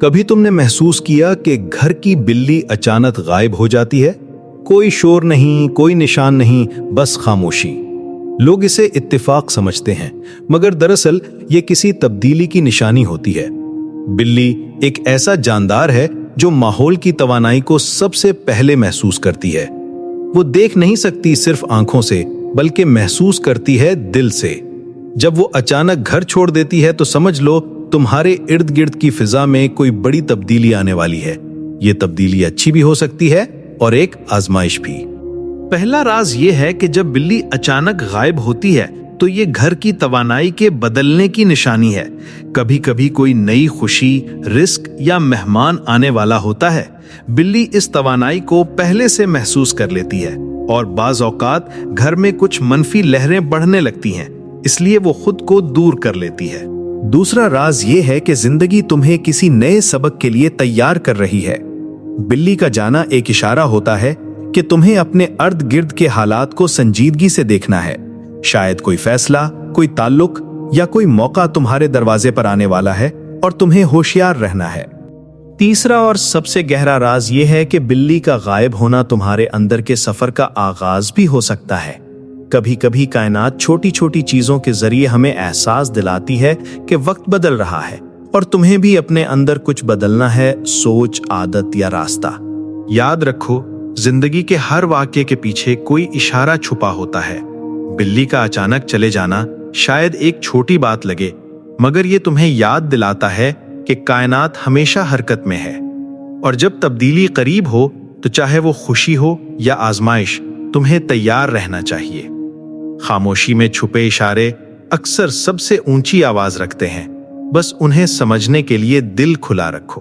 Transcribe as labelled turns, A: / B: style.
A: کبھی تم نے محسوس کیا کہ گھر کی بلی اچانک غائب ہو جاتی ہے؟ کوئی شور نہیں، کوئی نشان نہیں، بس خاموشی۔ لوگ اسے اتفاق سمجھتے ہیں، مگر دراصل یہ کسی تبدیلی کی نشانی ہوتی ہے۔ بلی ایک ایسا جاندار ہے جو ماحول کی توانائی کو سب سے پہلے محسوس کرتی ہے۔ وہ دیکھ نہیں سکتی صرف آنکھوں سے، بلکہ محسوس کرتی ہے دل سے۔ جب وہ اچانک گھر چھوڑ دیتی ہے تو سمجھ لو تمہارے ارد گرد کی فضا میں کوئی بڑی تبدیلی آنے والی ہے۔ یہ تبدیلی اچھی بھی ہو سکتی ہے اور ایک آزمائش بھی۔
B: پہلا راز یہ ہے کہ جب بلی اچانک غائب ہوتی ہے تو یہ گھر کی توانائی کے بدلنے کی نشانی ہے۔ کبھی کبھی کوئی نئی خوشی، رزق یا مہمان آنے والا ہوتا ہے۔ بلی اس توانائی کو پہلے سے محسوس کر لیتی ہے اور بعض اوقات گھر میں کچھ منفی لہریں بڑھنے لگتی ہیں، اس لیے وہ خود کو دور کر لیتی ہے۔
C: دوسرا راز یہ ہے کہ زندگی تمہیں کسی نئے سبق کے لیے تیار کر رہی ہے۔ بلی کا جانا ایک اشارہ ہوتا ہے کہ تمہیں اپنے ارد گرد کے حالات کو سنجیدگی سے دیکھنا ہے۔ شاید کوئی فیصلہ، کوئی تعلق یا کوئی موقع تمہارے دروازے پر آنے والا ہے اور تمہیں ہوشیار رہنا ہے۔ تیسرا اور سب سے گہرا راز یہ ہے کہ بلی کا غائب ہونا تمہارے اندر کے سفر کا آغاز بھی ہو سکتا ہے۔ کبھی کبھی کائنات چھوٹی چھوٹی چیزوں کے ذریعے ہمیں احساس دلاتی ہے کہ وقت بدل رہا ہے اور تمہیں بھی اپنے اندر کچھ بدلنا ہے، سوچ، عادت یا راستہ۔
B: یاد رکھو، زندگی کے ہر واقعے کے پیچھے کوئی اشارہ چھپا ہوتا ہے۔ بلی کا اچانک چلے جانا شاید ایک چھوٹی بات لگے، مگر یہ تمہیں یاد دلاتا ہے کہ کائنات ہمیشہ حرکت میں ہے، اور جب تبدیلی قریب ہو تو چاہے وہ خوشی ہو یا آزمائش، تمہیں تیار رہنا چاہیے۔ خاموشی میں چھپے اشارے اکثر سب سے اونچی آواز رکھتے ہیں، بس انہیں سمجھنے کے لیے دل کھلا رکھو۔